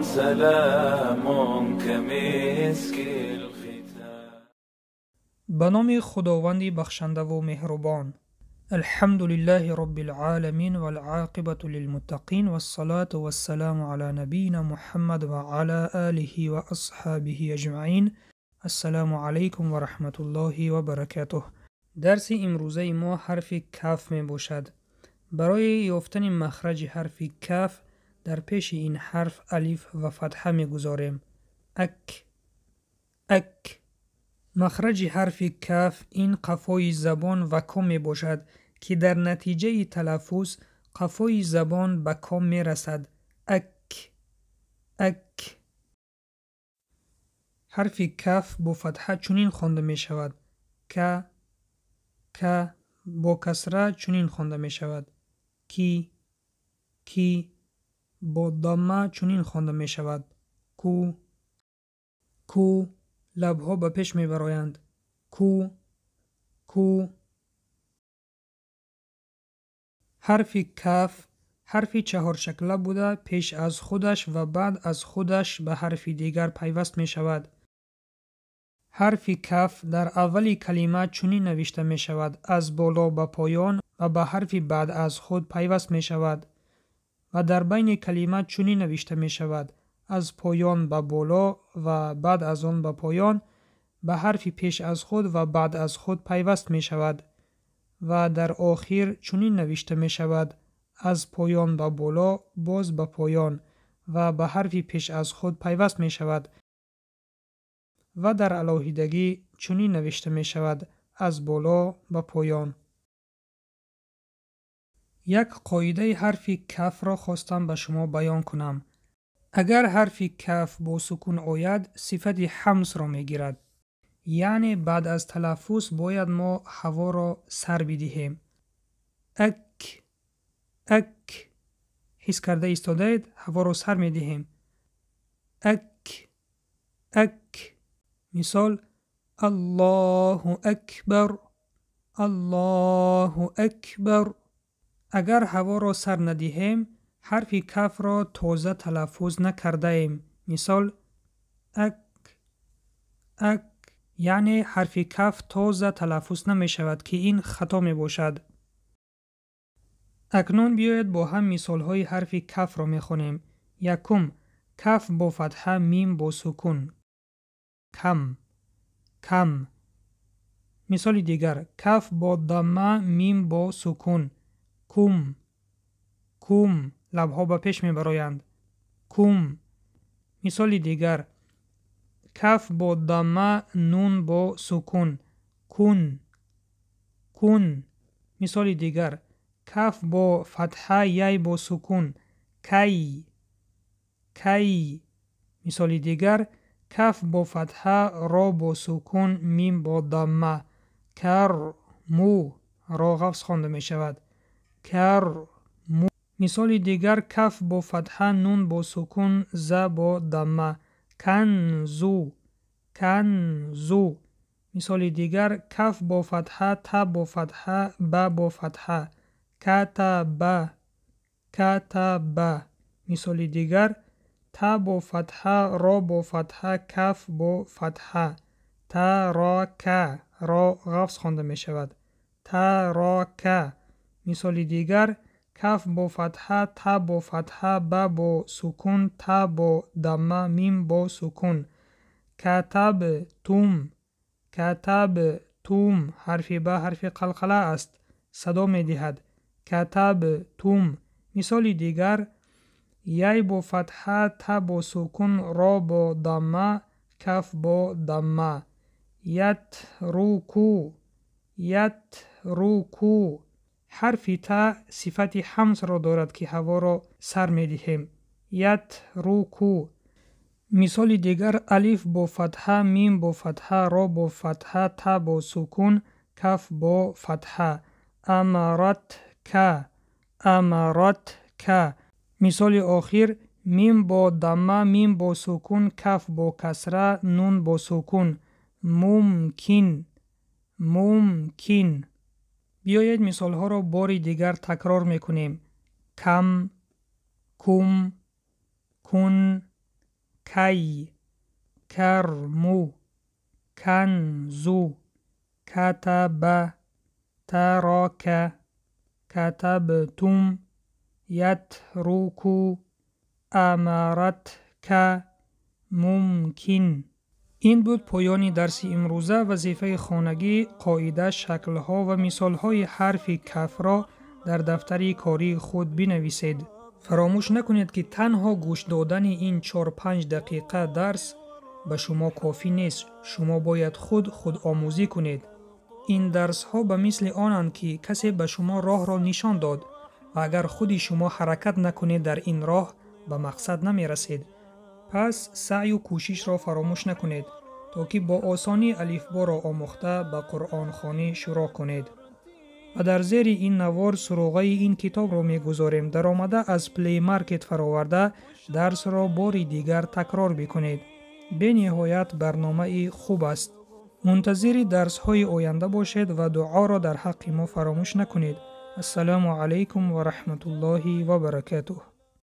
سلام كمسك الختام. به نام خداوند بخشنده و مهربان. الحمد لله رب العالمین والعاقبة للمتقین والصلاة والسلام علی نبینا محمد و علی آله و اصحابه اجمعین. السلام علیکم و رحمت الله و برکاته. درس امروزه ما حرف کاف می باشد. برای یافتن مخرج حرف کاف در پیش این حرف الف و فتحه می گذاریم. اک. مخرج حرف کاف این قفای زبان و کام می باشد که در نتیجه تلفظ قفای زبان به کام می رسد. اک. حرف کاف با فتحه چنین خوانده می شود. ک. با کسره چنین خوانده می شود. کی. با ضمه چنین خوانده می شود. کو. لبها به پیش می برایند. کو. حرف کاف حرف چهار شکله بوده پیش از خودش و بعد از خودش به حرف دیگر پیوست می شود. حرف کاف در اول کلمه چنین نوشته می شود: از بالا به پایان و به حرف بعد از خود پیوست می شود. و در بین کلمه چنین نوشته می شود: از پایان به بالا و بعد از آن به پایان به حرف پیش از خود و بعد از خود پیوست می شود. و در آخر چنین نوشته می شود: از پایان به بالا باز به پایان و به حرف پیش از خود پیوست می شود. و در علاهیدگی چنین نوشته می شود: از بالا به پایان. یک قاعده حرف کاف را خواستم به شما بیان کنم. اگر حرف کاف با سکون آید صفت حمز را می گیرد. یعنی بعد از تلفظ باید ما هوا را سر بدهیم. اک. حس کرده ایستاده اید؟ هوا را سر می دهیم. اک. مثال: الله اکبر. الله اکبر. اگر هوا را سر ندهیم حرف کاف را تازه تلفظ نکرده ایم. مثال: اک. یعنی حرف کاف تازه تلفظ نمی شود که این خطا می باشد. اکنون بیایید با هم مثال های حرف کاف را می خوانیم. یکم: کاف با فتحه، میم با سکون. کم. مثال دیگر: کاف با ضمه، میم با سکون. کوم. لبها به پیش می برایند. کوم. مثال دیگر: کاف با ضمه، نون با سکون. کون. مثال دیگر: کاف با فتحه، یای با سکون. کی. مثال دیگر: کاف با فتحه، را با سکون، میم با ضمه. کرمو. را قفس خوانده می شود. کرمو. مثال دیگر: کاف با فتحه، نون با سکون، ز با ضمه. کنزو. مثال دیگر: کاف با فتحه، ت با فتحه، ب با فتحه. کتب. مثال دیگر: ت با فتحه، را با فتحه، کاف با فتحه. تراک. را قفس خوانده می شود. تراک. مثال دیگر: کاف با فتحه، ت با فتحه، ب با سکون، ت با ضمه، میم با سکون. کتبتم. حرف با حرف قلقله است، صدا می دهد. کتبتم. مثال دیگر: یای با فتحه، ت با سکون، را با ضمه، کاف با ضمه. یترکو. حرف ت صفت حمز را دارد که هوا را سر می دهیم. یترکو. مثال دیگر: الف با فتحه، میم با فتحه، را با فتحه، ت با سکون، کاف با فتحه. امرتک. مثال آخر: میم با ضمه، میم با سکون، کاف با کسره، نون با سکون. ممکن. بیایید مثال ها را باری دیگر تکرار میکنیم. کم، کم، کن، کی، کرمو، کنزو، کتب، ترک، کتبتم، یترکو، امرتک، ممکن. این بود پایان درس امروزه. وظیفه خانگی قاعده، شکل‌ها و مثال‌های حرف کف را در دفتر کاری خود بنویسید. فراموش نکنید که تنها گوش دادن این 4-5 دقیقه درس به شما کافی نیست. شما باید خود آموزی کنید. این درس ها به مثل آنند که کسی به شما راه را نشان داد و اگر خودی شما حرکت نکنید در این راه به مقصد نمی رسید. پس سعی و کوشش را فراموش نکنید تا که با آسانی الفبا را آموخته به قرآن خوانی شروع کنید. و در زیر این نوار سروغه این کتاب را می گذاریم. در آمده از پلی مارکت فراورده درس را باری دیگر تکرار بکنید. به نهایت برنامه خوب است. منتظر درس های آینده باشید و دعا را در حق ما فراموش نکنید. السلام علیکم و رحمت الله و برکاته.